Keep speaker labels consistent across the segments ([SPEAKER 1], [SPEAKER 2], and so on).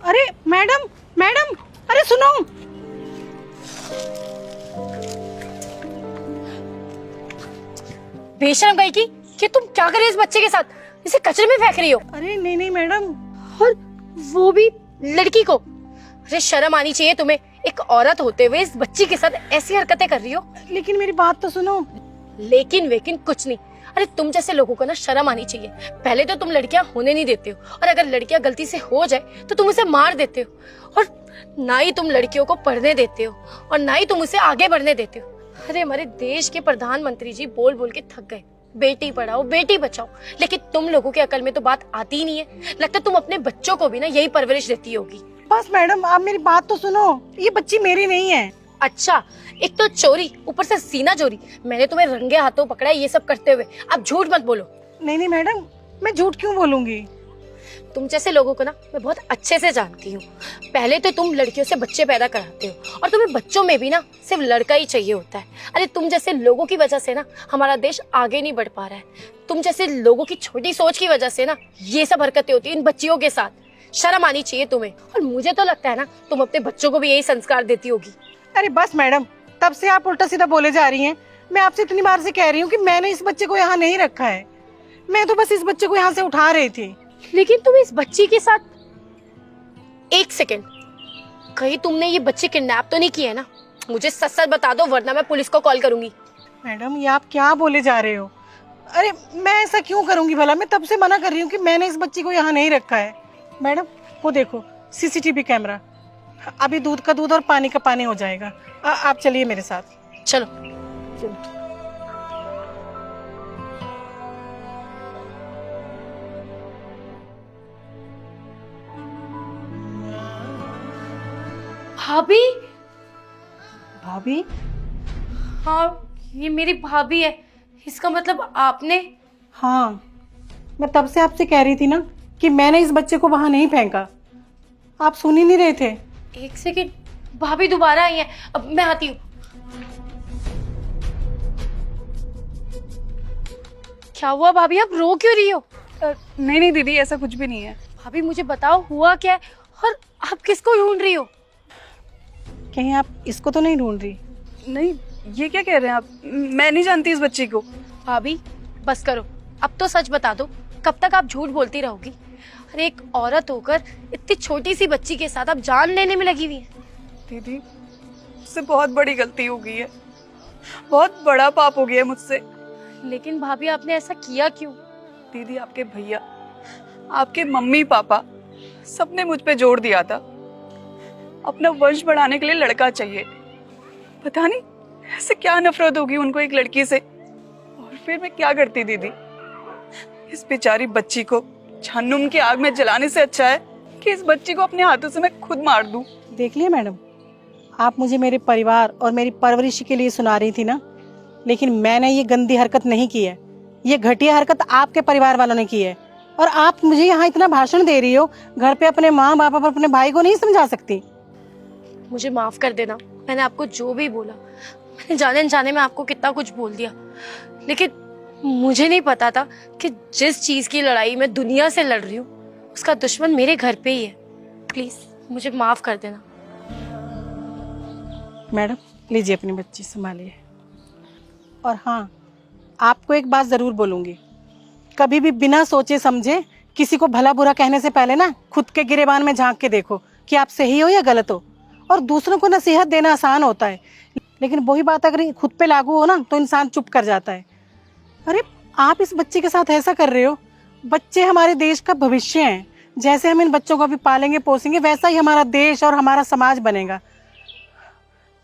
[SPEAKER 1] अरे madam, madam, अरे सुनो।
[SPEAKER 2] बेशरम गई कि तुम क्या कर रही हो इस बच्चे के साथ? इसे कचरे में फेंक रही हो।
[SPEAKER 1] अरे नहीं नहीं मैडम।
[SPEAKER 2] और वो भी लड़की को। अरे शर्म आनी चाहिए तुम्हें, एक औरत होते हुए इस बच्ची के साथ ऐसी हरकतें कर रही हो।
[SPEAKER 1] लेकिन मेरी बात तो सुनो।
[SPEAKER 2] लेकिन वेकिन कुछ नहीं। अरे तुम जैसे लोगों को ना शर्म आनी चाहिए। पहले तो तुम लड़कियां होने नहीं देते हो, और अगर लड़कियां गलती से हो जाए तो तुम उसे मार देते हो। और ना ही तुम लड़कियों को पढ़ने देते हो, और ना ही तुम उसे आगे बढ़ने देते हो। अरे हमारे देश के प्रधानमंत्री जी बोल बोल के थक गए, बेटी पढ़ाओ बेटी बचाओ, लेकिन तुम लोगों के अकल में तो बात आती ही नहीं है। लगता तुम अपने बच्चों को भी ना यही परवरिश देती होगी।
[SPEAKER 1] बस मैडम, आप मेरी बात तो सुनो। ये बच्ची मेरी नहीं है।
[SPEAKER 2] अच्छा, एक तो चोरी, ऊपर से सीना चोरी। मैंने तुम्हें रंगे हाथों पकड़ा है ये सब करते हुए। अब झूठ मत बोलो।
[SPEAKER 1] नहीं नहीं मैडम, मैं झूठ क्यों बोलूंगी?
[SPEAKER 2] तुम जैसे लोगों को ना मैं बहुत अच्छे से जानती हूँ। पहले तो तुम लड़कियों से बच्चे पैदा कराते हो, और तुम्हें बच्चों में भी ना सिर्फ लड़का ही चाहिए होता है। अरे तुम जैसे लोगों की वजह से ना हमारा देश आगे नहीं बढ़ पा रहा है। तुम जैसे लोगों की छोटी सोच की वजह से ना ये सब हरकतें होती है इन बच्चियों के साथ। शर्म आनी चाहिए तुम्हें। और मुझे तो लगता है ना तुम अपने बच्चों को भी यही संस्कार देती होगी।
[SPEAKER 1] अरे बस मैडम, तब से आप उल्टा सीधा बोले जा रही हैं। मैं आपसे इतनी बार से कह रही हूँ कि मैंने इस बच्चे को यहाँ नहीं रखा है। मैं तो बस इस बच्चे को यहाँ से उठा रही थी।
[SPEAKER 2] लेकिन तुम इस बच्ची के साथ, एक सेकेंड, कहीं तुमने ये बच्ची किडनैप तो नहीं की है ना? मुझे सच सच बता दो, वरना मैं पुलिस को कॉल करूंगी।
[SPEAKER 1] मैडम, ये आप क्या बोले जा रहे हो? अरे मैं ऐसा क्यों करूंगी भला? मैं तब से मना कर रही हूँ कि मैंने इस बच्ची को यहाँ नहीं रखा है। मैडम वो देखो, सीसीटीवी कैमरा। अभी दूध का दूध और पानी का पानी हो जाएगा। आप चलिए मेरे साथ।
[SPEAKER 2] चलो।
[SPEAKER 1] चलो।
[SPEAKER 2] भाभी?
[SPEAKER 1] भाभी?
[SPEAKER 2] हाँ, ये मेरी भाभी है। इसका मतलब आपने?
[SPEAKER 1] हाँ, मैं तब से आपसे कह रही थी ना कि मैंने इस बच्चे को वहां नहीं फेंका। आप सुन ही नहीं रहे थे।
[SPEAKER 2] एक सेकेंड, भाभी दोबारा आई है। अब मैं आती हूँ। क्या हुआ भाभी, आप रो क्यों रही हो?
[SPEAKER 3] नहीं नहीं दीदी, ऐसा कुछ भी नहीं है।
[SPEAKER 2] भाभी मुझे बताओ हुआ क्या है, और आप किसको ढूंढ रही हो?
[SPEAKER 1] कहीं आप इसको तो नहीं ढूंढ रही?
[SPEAKER 3] नहीं, ये क्या कह रहे हैं आप? मैं नहीं जानती इस बच्ची को।
[SPEAKER 2] भाभी बस करो, अब तो सच बता दो। कब तक आप झूठ बोलती रहोगी? अरे एक औरत होकर इतनी छोटी सी बच्ची के साथ आप जान लेने में लगी हुई है।
[SPEAKER 3] दीदी, मुझसे बहुत बड़ी गलती हो गई है। बहुत बड़ा पाप हो गया है मुझसे।
[SPEAKER 2] लेकिन भाभी आपने ऐसा किया क्यों?
[SPEAKER 3] दीदी, आपके भैया, आपके मम्मी पापा सबने मुझ पे जोर दिया था, अपना वंश बढ़ाने के लिए लड़का चाहिए। पता नहीं ऐसे क्या नफरत होगी उनको एक लड़की से। और फिर मैं क्या करती दीदी? इस बेचारी बच्ची को जहन्नुम की आग में जलाने से अच्छा है कि इस बच्ची को अपने हाथों से मैं खुद मार दूं।
[SPEAKER 1] देख लिया मैडम, आप मुझे मेरे परिवार और मेरी परवरिश के लिए सुना रही थी ना, लेकिन मैंने ये गंदी हरकत नहीं की है। ये घटिया हरकत आपके परिवार वालों ने की है। और आप मुझे यहाँ इतना भाषण दे रही हो, घर पे अपने माँ बाप और अपने भाई को नहीं समझा सकती?
[SPEAKER 2] मुझे माफ कर देना, मैंने आपको जो भी बोला, मैंने जाने अनजाने में आपको कितना कुछ बोल दिया। लेकिन मुझे नहीं पता था कि जिस चीज की लड़ाई मैं दुनिया से लड़ रही हूँ उसका दुश्मन मेरे घर पे ही है। प्लीज मुझे माफ कर देना।
[SPEAKER 1] मैडम लीजिए, अपनी बच्ची संभालिए। और हाँ, आपको एक बात जरूर बोलूंगी, कभी भी बिना सोचे समझे किसी को भला बुरा कहने से पहले ना खुद के गिरेबान में झांक के देखो कि आप सही हो या गलत हो। और दूसरों को नसीहत देना आसान होता है, लेकिन वही बात अगर खुद पे लागू हो ना तो इंसान चुप कर जाता है। अरे आप इस बच्चे के साथ ऐसा कर रहे हो। बच्चे हमारे देश का भविष्य हैं। जैसे हम इन बच्चों को अभी पालेंगे पोसेंगे, वैसा ही हमारा देश और हमारा समाज बनेगा।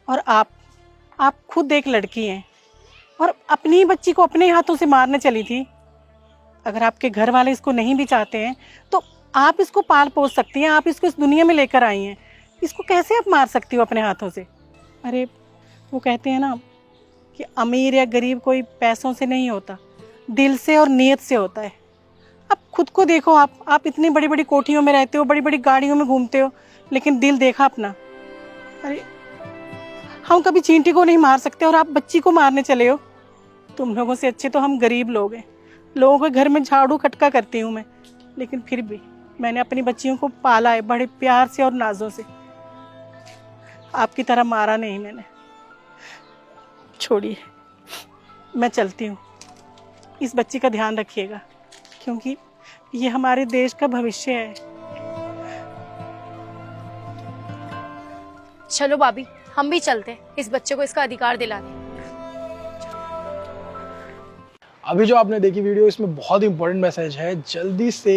[SPEAKER 1] और आप खुद एक लड़की हैं और अपनी ही बच्ची को अपने हाथों से मारने चली थी। अगर आपके घर वाले इसको नहीं भी चाहते हैं तो आप इसको पाल पोस सकती हैं। आप इसको इस दुनिया में लेकर आई हैं, इसको कैसे आप मार सकती हो अपने हाथों से? अरे वो कहते हैं ना कि अमीर या गरीब कोई पैसों से नहीं होता, दिल से और नीयत से होता है। अब खुद को देखो, आप इतनी बड़ी बड़ी कोठियों में रहते हो, बड़ी बड़ी गाड़ियों में घूमते हो, लेकिन दिल देखा अपना? अरे हम कभी चींटी को नहीं मार सकते और आप बच्ची को मारने चले हो। तुम लोगों से अच्छे तो हम गरीब लोग हैं। लोगों के घर में झाड़ू खटका करती हूँ मैं, लेकिन फिर भी मैंने अपनी बच्चियों को पाला है बड़े प्यार से और नाजों से। आपकी तरह मारा नहीं मैंने। छोड़िए, मैं चलती हूँ। इस बच्ची का ध्यान रखिएगा, क्योंकि ये हमारे देश का भविष्य है।
[SPEAKER 2] चलो भाभी, हम भी चलते हैं, इस बच्चे को इसका अधिकार दिलाने।
[SPEAKER 4] अभी जो आपने देखी वीडियो, इसमें बहुत इंपॉर्टेंट मैसेज है। जल्दी से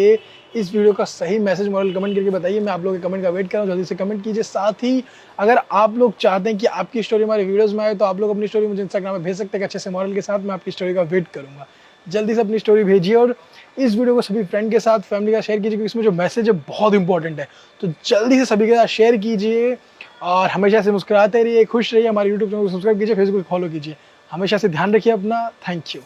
[SPEAKER 4] इस वीडियो का सही मैसेज मॉरल कमेंट करके बताइए। मैं आप लोगों के कमेंट का वेट कर रहा हूँ, जल्दी से कमेंट कीजिए। साथ ही अगर आप लोग चाहते हैं कि आपकी स्टोरी हमारे वीडियोस में आए, तो आप लोग अपनी स्टोरी मुझे इंस्टाग्राम में भेज सकते हैं अच्छे से मॉरल के साथ। मैं आपकी स्टोरी का वेट करूँगा। जल्दी से अपनी स्टोरी भेजिए और इस वीडियो को सभी फ्रेंड के साथ, फैमिली का शेयर कीजिए, क्योंकि इसमें जो मैसेज है बहुत इंपॉर्टेंट है। तो जल्दी से सभी के साथ शेयर कीजिए और हमेशा से मुस्कुराते रहिए, खुश रहिए। हमारे यूट्यूब चैनल को सब्सक्राइब कीजिए, फेसबुक फॉलो कीजिए। हमेशा से ध्यान रखिए अपना। Thank you.